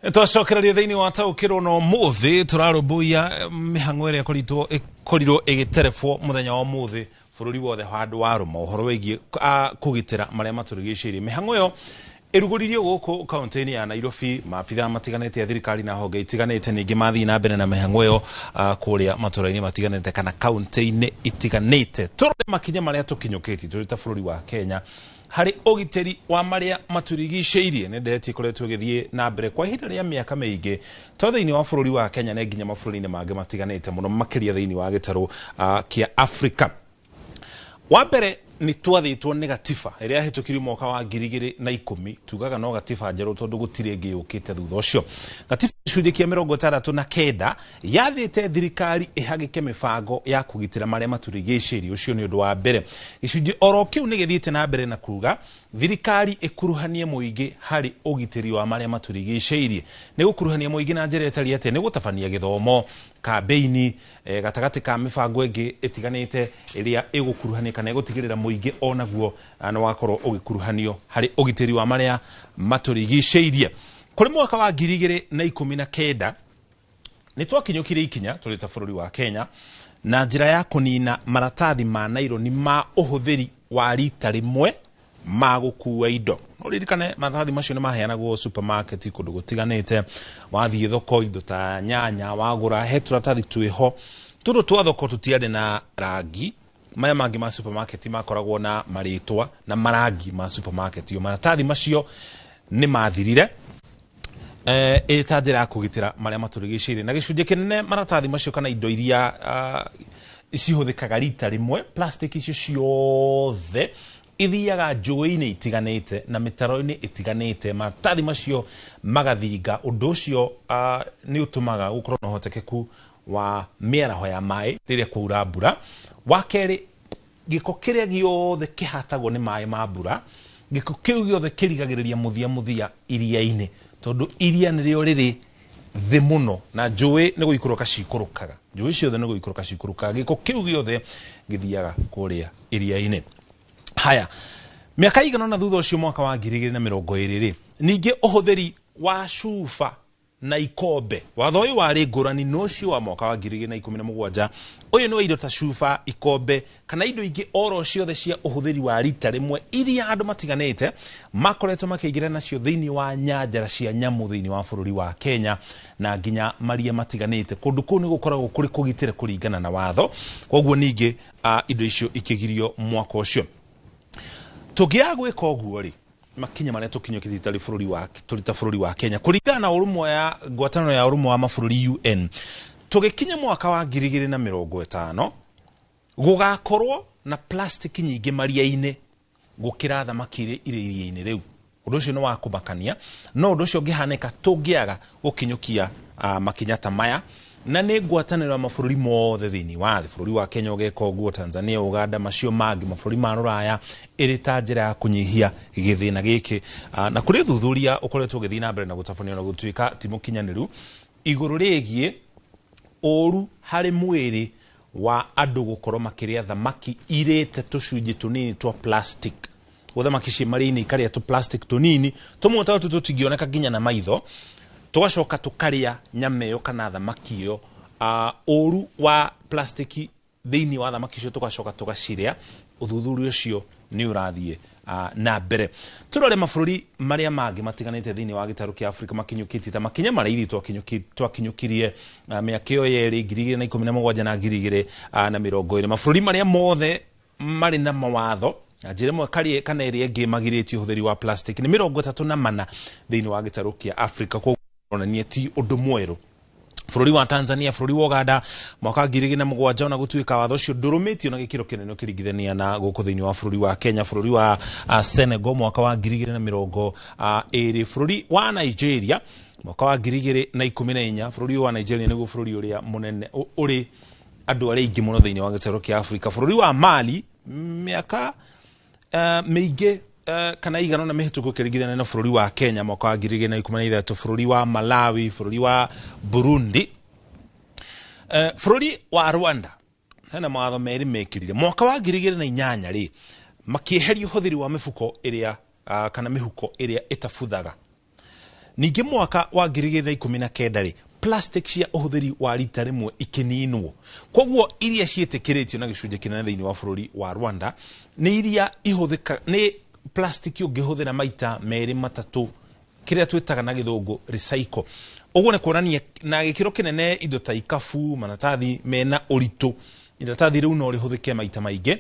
Twacokereria thiini wa taukiro no muthi turarubuia mihango iria korirwo igiterebwo muthenya wa muthi bururi wothe handu waruma uhoro wigie kugitira maria maturigicirie mihango yo iruguririo guku kaunti-ini ya Nairobi. Maabitha matiganite ya thirikari na honge itiganite ningi mathi na mbere na mihango yo kuria maturaini matiganite kana kaunti-ini itiganite. Turore makinya maria tukinyukiti turita bururi wa Kenya hari ogiteri wa maria maturigicirie ne ndeti koretwo githie na mbere kwa ihinda ria miaka miingi tothe-ini wa bururi wa Kenya ne nginya mabũrũri-inĩ mangĩ matiganite muno makiria thiini wa gitaru kia Africa. Wa mbere ni twathitwo ni gatiba iria hitukirio mwaka wa 2010 tugaga no gatiba njeru tondu gutire ngi yukite thutha ucio. Gatiba icunjĩ kia 69 yathite thirikari ihagike mibango ya kugitira maria maturigicirie ucio ni undu wa mbere. Icunjĩ oro kiu ni githiite na mbere na kuga thirikari ikuruhanie muingi hari ugitiri wa maria maturigicirie. Ni gukuruhania muingi na njira itari ate ni gutabania githomo kambeini gatagati ka mibango ingi itiganite iria igukuruhania kana igutigirira muingi onaguo no wakorwo ugikuruhanio hari ugitiri wa maria maturigicirie. Kuri mwaka wa 2019 ni twakinyukire ikinya turita bururi wa Kenya na njira ya kunina maratathi ma naironi ma uhuthiri wa rita rimwe ma gukua indo. Uririkane maratathi macio ni maheanagwo supermarket kundu gutiganite, wathie thoko indo ta nyanya wagura he turatathi twiho turu twa thoko tutiare na rangi maya mangi ma supermarket makoragwo na maritwa na marangi ma supermarket. Yo maratathi macio ni mathirire ta njira ya kugitira maria maturigicirie na gicunjĩ kinene maratathi macio kana indo iria icihuthikaga rita rimwe plastic icio ciothe ithiaga njũĩ-inĩ itiganite na mitaro-inĩ itiganite. Maratathi macio magathinga undu ucio ni utumaga gukorwo na hotekeku wa miaraho ya mai riria kwaura mbura. Wakeri giko kiria giothe kihatagwo ni mai ma mbura giko kiu giothe kirigagiriria muthia iria-inĩ tondu iria nirio riri thi muno na njũĩ ni guikuruka cikurukaga. Njũĩ ciothe ni guikuruka cikurukaga giko kiu giothe githiaga kuria iria-inĩ. Haya, miaka igana na thutha ucio mwaka wa 2020 ningi uhuthiri wa cuba na ikombe watho uyu wari ngurani nocio wa mwaka wa 2017. Uyu ni indo ta cuba, ikombe kana indo ingi oro ciothe cia uhuthiri wa rita rimwe iria andu matiganite makoretwo makiingira nacio thiini wa nyanjara cia nyamu thiini wa bururi wa Kenya na nginya maria matiganite kundu kuu ni gukoragwo kuri kugitire kuringana na watho. Koguo ningi indo icio ikigirio mwaka ucio. Tugia gwika uguo ri makinya maria tukinyukithie tari bururi wa turita bururi wa Kenya kuringana na urumwe ya ngwataniro ya urumwe wa mabũrũri UN tugikinya mwaka wa 2050 gugakorwo na plastic nyingi maria-inĩ gukira thamaki iria-inĩ riu. Undu ucio ni wa kumakania no undu ucio ngihanika tungiaga gukinyukia makinya ta maya na ni ngwataniro ya mabũrũri mothe thiini wa bururi wa Kenya ugeka uguo, Tanzania, Uganda, macio mangi mabũrũri ma ruraya iri ta njira ya kunyihia githina giki na kuri thuthuria ukoretwo githii na mbere na gutafanio na gutuika timukinyaniru iguru rigie oru hari mwiri wa andu gukorwo makiria thamaki irite tucunji tunini twa plastic. Thamaki ci marini ikaria tu plastic tunini tumwe tutingioneka nginya na maitho tugacoka tukaria nyama iyo kana thamaki iyo. Oru wa plastiki thiini wa thamaki icio tugacoka tugaciria. Uthuthuria ucio ni urathie na mbere. Turore mabũrũri maria mangi matiganite thiini wa gitaru kia Africa makinyukiti ta makinya maria twakinyukirie miaka iyo yeri 2017 na 2020. Mabũrũri maria mothe mari na mawatho njira mwe kari kana iria ingi magiritie uhuthiri wa plastic ni 34 thiini wa gitaru kia Africa. Kwa onania ti undu mweru. Bururi wa Tanzania, bururi wa Uganda mwaka 2007 na gutuika watho ucio ndurumitio na gikiro kinene kiringithania na guku thiini wa bururi wa Kenya. Bururi wa Senegal mwaka wa 2020. Bururi wa Nigeria mwaka wa 2014. Bururi wa Nigeria niguo bururi uria munene uri andu aria ingi muno thiini wa gitaru kia Africa. Bururi wa Mali miaka miingi kana igana na mihituko kiringithania na bururi wa Kenya mwaka wa 2013. Bururi wa Malawi, bururi wa Burundi, bururi wa Rwanda hena mawatho meri mekirire mwaka wa 2008 ri makieheria uhuthiri wa mifuko iria kana mihuko iria itafuthaga. Ningĩ mwaka wa 2019 plastic cia ũhũthĩri wa rita rĩmwe ikininwo. Koguo iria ciĩtĩkĩrĩtio na gĩcunjĩ kĩnene thĩinĩ wa bũrũri wa Rwanda nĩ iria ihũthĩka nĩ plastic ũngĩhũthĩra maita merĩ matatũ, kĩrĩa twĩtaga na gĩthũngũ recycle. Ũguo nĩ kuonania na gĩkĩro kĩnene indo ta ikabu, maratathi mena ũritũ, iratathi rĩu no rĩhũthĩke maita maingĩ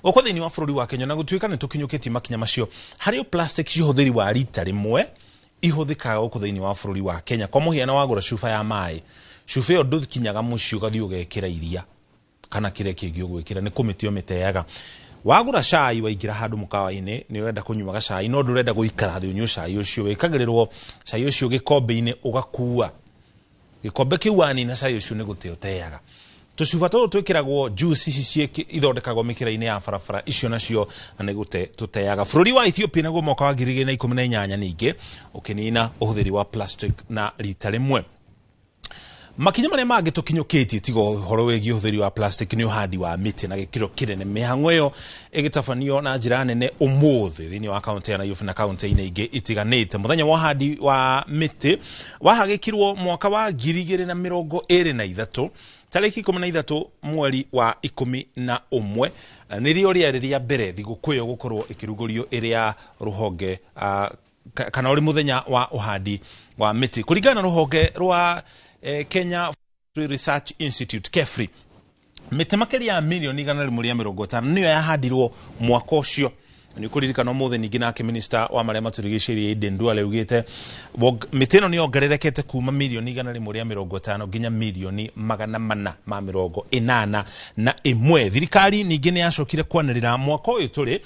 gũkũ thĩinĩ wa bũrũri wa Kenya, na gũtuĩka nĩ tũkinyũkĩtie makinya macio harĩ plastic cihũthĩri wa rita rĩmwe ihũthĩkaga gũkũ thĩinĩ wa bũrũri wa Kenya. Kwa mũhiano wagũra cuba ya maĩ, cuba ĩyo ndũkinyaga mũciĩ ũgathiĩ ũgekĩra iria kana kĩrĩa kĩngĩ ũgwĩkĩra, nĩ kũmĩte ũmĩteaga. Wagũra cai waingĩra handũ mũkawa-inĩ nĩ ũrenda kũnyuaga cai, no ndũrenda gũikara thĩ ũnyue cai ũcio, wĩkagĩrĩrwo cai ũcio gĩkombe-inĩ ũgakua gĩkombe kĩu, wanina cai ũcio nĩ gũte ũteaga. Tũcuba tũtũ twĩkĩragwo juice ici ithondekagwo mĩkĩra-inĩ ya barabara, icio nacio nĩ gũte tũteaga. Bũrũri wa Ethiopia naguo mwaka wa 2018 ningĩ ũkĩnina ũhũthĩri wa plastic na rita rĩmwe. Makinya marĩa mangĩ tũkinyũkĩtie tiga ũhoro wĩgiĩ ũhũthĩri wa plastic nĩ ũhandi wa mĩtĩ na gĩkĩro kĩnene. Mĩhang'o ĩyo ĩgĩtabanio na njĩra nene ũmũthĩ thĩinĩ wa kaunti ya Nairobi na kaunti-inĩ ingĩ itiganĩte. Mũthenya wa ũhandi wa mĩtĩ wahagĩkirwo mwaka wa 2023 tarĩki 13 mweri wa 11, nĩrĩo rĩarĩ rĩa mbere thigũkũ ĩyo gũkorwo ĩkĩrugũrio ĩrĩa rũhonge kana ũrĩ mũthenya wa ũhandi wa mĩtĩ. Kũringana na rũhonge rwa Kenya Research Institute KEFRI, mĩtĩ makĩria ya milioni 150 nĩyo yahandirwo mwaka ũcio. Nĩ kũririkana ũmũthĩ ningĩ nake minister wa marĩa matũrigicĩirie Aden Duale augĩte mĩtĩ ĩno nĩ yongererekete kuma milioni 150 nginya milioni 481. Thirikari ningĩ nĩ yacokire kwanĩrĩra mwaka ũyũ tũrĩ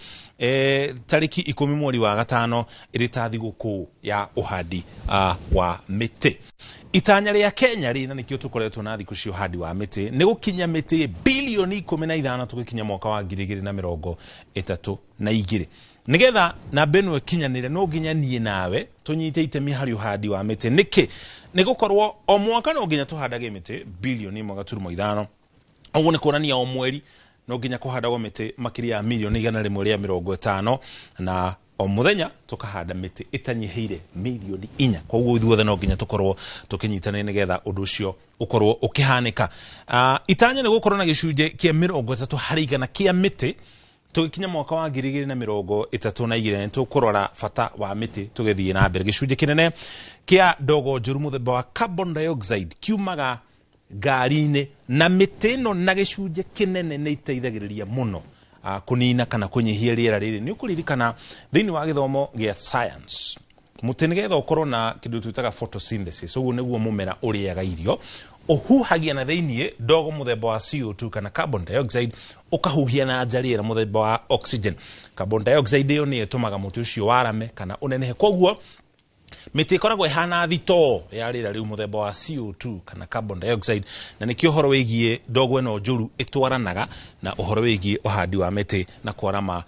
tarĩki 10 mweri wa gatano ĩrĩ ta thigũkũ ya ũhandi wa mĩtĩ. Itanya rĩa Kenya rĩ, na nĩkĩo tũkoretwo na thikũ cia ũhandi wa mĩtĩ, nĩ gũkinya mĩtĩ bilioni 15 tũgĩkinya mwaka wa 2032. Nĩgetha namba ĩno ĩkinyanĩre no nginya niĩ nawe tũnyite itemi harĩ ũhandi wa mĩtĩ. Nĩkĩ? Nĩ gũkorwo o mwaka no nginya tũhandage mĩtĩ bilioni 1.5. Ũguo nĩ kuonania o mweri no nginya kũhandagwo mĩtĩ makĩria ya milioni 150 na o mũthenya tukahanda mĩtĩ ĩtanyihĩire milioni 4. Koguo ithuothe no nginya tũkorwo tũkĩnyitana nĩgetha ũndũ ũcio ũkorwo ũkĩhanĩka. Itanya nĩ gũkorwo na gĩcunjĩ kĩa 30 harĩ igana kĩa mĩtĩ tũgĩkinya mwaka wa 2032 tũkũrora bata wa mĩtĩ tũgĩthiĩ na mbere. Gĩcunjĩ kĩnene kĩa ndogo njũru mũthemba wa carbon dioxide kiumaga ngari-inĩ, na mĩtĩ ĩno na gĩcunjĩ kĩnene nĩ iteithagĩrĩria mũno kunina kana kunyihia rĩera rĩrĩ. Nĩ ũkũririkana thĩinĩ wa gĩthomo gĩa science, mũtĩ nĩgetha ũkorwo na kĩndũ twĩtaga photosynthesis, ũguo nĩguo mũmera ũrĩaga irio, ũhuhagia na thĩinĩ ndogo mũthemba wa CO2 kana carbon dioxide, ũkahuhia na nja rĩera mũthemba wa oxygen. Carbon dioxide ĩyo nĩ ĩtũmaga mũtĩ ũcio warame kana ũnenehe. Koguo mĩtĩ ĩkoragwo ĩhana thitoo ya rĩera rĩu mũthemba wa CO2 kana carbon dioxide, na nĩkĩo ũhoro wĩgiĩ ndogo ĩno njũru ĩtwaranaga na ũhoro wĩgiĩ ũhandi wa mĩtĩ na kwarama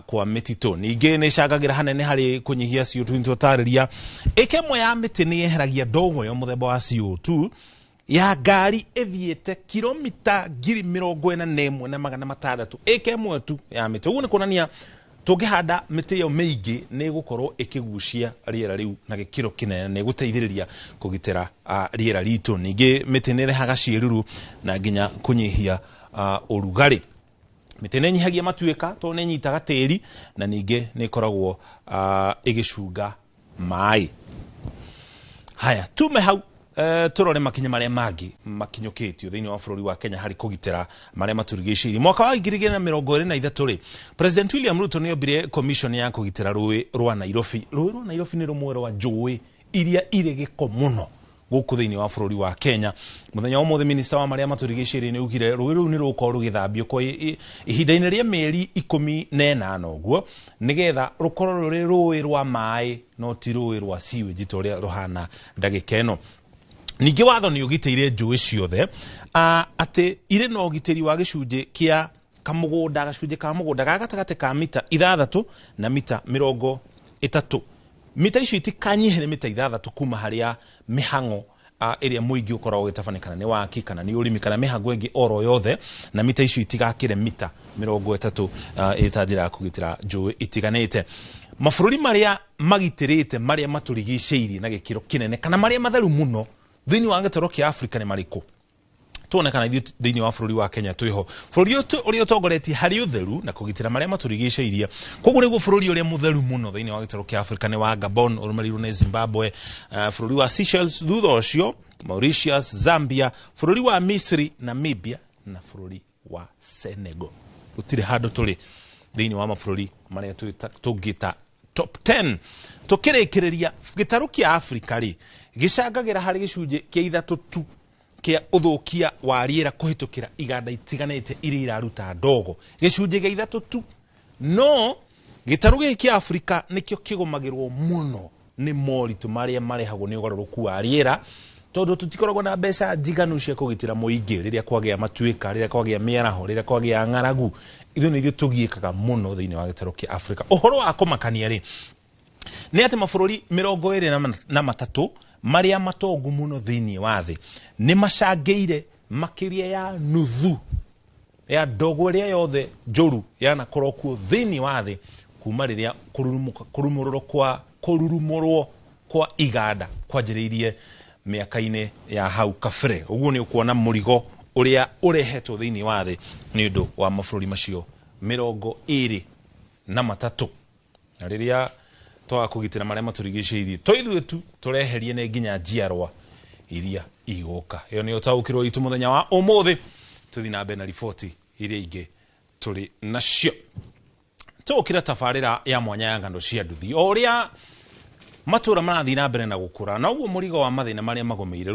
kwa mĩtitũ. Ningĩ nĩ icangagĩra hanene harĩ kũnyihia CO2. Nĩtũtarĩria ĩka ĩmwe ya mĩtĩ nĩ yeheragia ndogo ĩyo mũthemba wa CO2 ya ngari ĩthiĩte kilomita 41,600 ĩka ĩmwe tu ya mĩtĩ. Ũguo nĩ kuonania tũngĩhanda mĩtĩ ĩyo mĩingĩ nĩ gũkorwo ĩkĩgucia rĩera rĩu na gĩkĩro kĩnene, nĩ gũteithĩrĩria kũgitĩra rĩera ritũ. Ningĩ mĩtĩ nĩ ĩrehaga ciĩruru na nginya kũnyihia ũrugarĩ. Mĩtĩ nĩ ĩnyihagia matuĩka tondũ nĩ ĩnyitaga tĩri, na ningĩ nĩ ĩkoragwo ĩgĩcunga maĩ. Haya, tume hau tũrore makinya marĩa mangĩ makinyũkĩtio thĩinĩ wa bũrũri wa Kenya harĩ kũgitĩra marĩa matũrigicĩirie. Mwaka wa 2023 rĩ, President William Ruto nĩ ombire commission ya kũgitĩra rũĩ rwa Nairobi. Rũĩ rwa Nairobi nĩ rũmwe rwa njũĩ iria irĩ gĩko mũno gũkũ thĩinĩ wa bũrũri wa Kenya. Mũthenya ũmũthĩ minister wa marĩa matũrigicĩirie nĩ augire rũĩ rũu nĩ rũgũkorwo rũgĩthambio kwa ihinda-inĩ rĩa mĩeri 18 ũguo, nĩgetha rũkorwo rũrĩ rũĩ rwa maĩ no ti rũĩ rwa sewage ta ũrĩa rũhana ndagĩka ĩno. Ningĩ watho nĩ ũgitĩire njũĩ ciothe atĩ irĩ na ũgitĩri wa gĩcunjĩ kĩa kamũgũnda, gacunjĩ ka mũgũnda ga gatagatĩ ka mita 6 na mita 30. Mita icio itikanyihe mita 6 kuma harĩa mĩhang'o ĩrĩa mũingĩ ũkoragwo ũgĩtabanĩkana nĩ waki kana nĩ ũrĩmi kana mĩhang'o ĩngĩ oro yothe, na mita icio itigakĩre mita 30 ĩta njĩra ya kũgitĩra njũĩ itiganĩte. mabũrũri maria magitirite maria maturigicĩirie na gĩkĩro kinene kana maria matheru muno thĩinĩ wa gĩtaro kĩa Afrika nĩ marĩkũ tuonekana thĩinĩ wa bũrũri wa Kenya twĩho bũrũri ũrĩa ũtongoretie harĩ ũtheru na kũgitĩra maria maturigicĩirie koguo nĩguo bũrũri ũrĩa mũtheru muno thĩinĩ wa gĩtaro kĩa Afrika nĩ wa Gabon ũrũmĩrĩirwo nĩ Zimbabwe bũrũri wa Seychelles thutha ũcio Mauritius Zambia bũrũri wa Misri Namibia na bũrũri wa Senegal gũtirĩ handũ tũrĩ thĩinĩ wa mabũrũri maria tũngĩta top 10 tukĩrĩkĩrĩria gĩtarũ kĩa Afrika rĩ gĩcangagĩra harĩ gĩcunjĩ kĩa ithatũ tu kĩa ũthũkia wa rĩera kũhĩtũkĩra iganda itiganĩte iria iraruta ndogo gĩcunjĩ gĩa ithatũ tu no gĩtarũ gĩkĩ kĩa Afrika nĩkĩo kĩgũmagĩrwo mũno nĩ moritũ marĩa marehagwo nĩ ũgarũrũku wa rĩera tondũ tũtikoragwo na mbeca njiganu cia kũgitĩra mũingĩ rĩrĩa kwagĩa matuĩka rĩrĩa kwagĩa mĩaraho rĩrĩa kwagĩa ng'aragu ithuĩ nĩ ithuĩ tũgiĩkaga mũno thĩinĩ wa gĩtarũ kĩa Afrika ũhoro wa kũmakania rĩ nĩ atĩ mabũrũri 23 maria matongu muno thĩinĩ wa thĩ nĩ macangĩire makĩria ya nuthu ya ndogo ĩrĩa yothe njũru yanakorwo kuo thĩinĩ wa thĩ kuma rĩrĩa kũrurumũrwo kwa iganda kwanjĩrĩirie mĩaka-inĩ ya hau kabere ũguo nĩ ũkuona mũrigo ũrĩa ũrehetwo thĩinĩ wa thĩ nĩ ũndũ wa mabũrũri macio 23 na rĩrĩa twaga kũgitĩra marĩa maturigicĩirie ithuĩ tu tũreherie nĩ nginya njiarwa iria igũka ĩyo nĩ ũtaũkĩrwo itu mũthenya wa ũmũthĩ tũthiĩ na mbere na riboti iria ingĩ tũrĩ nacio tũkĩra tabarĩra ya mwanya ya ng'ano cia nduthi o ũrĩa matũra marathiĩ na mbere na gũkũra na ũguo mũrigo wa mathĩna marĩa magomeire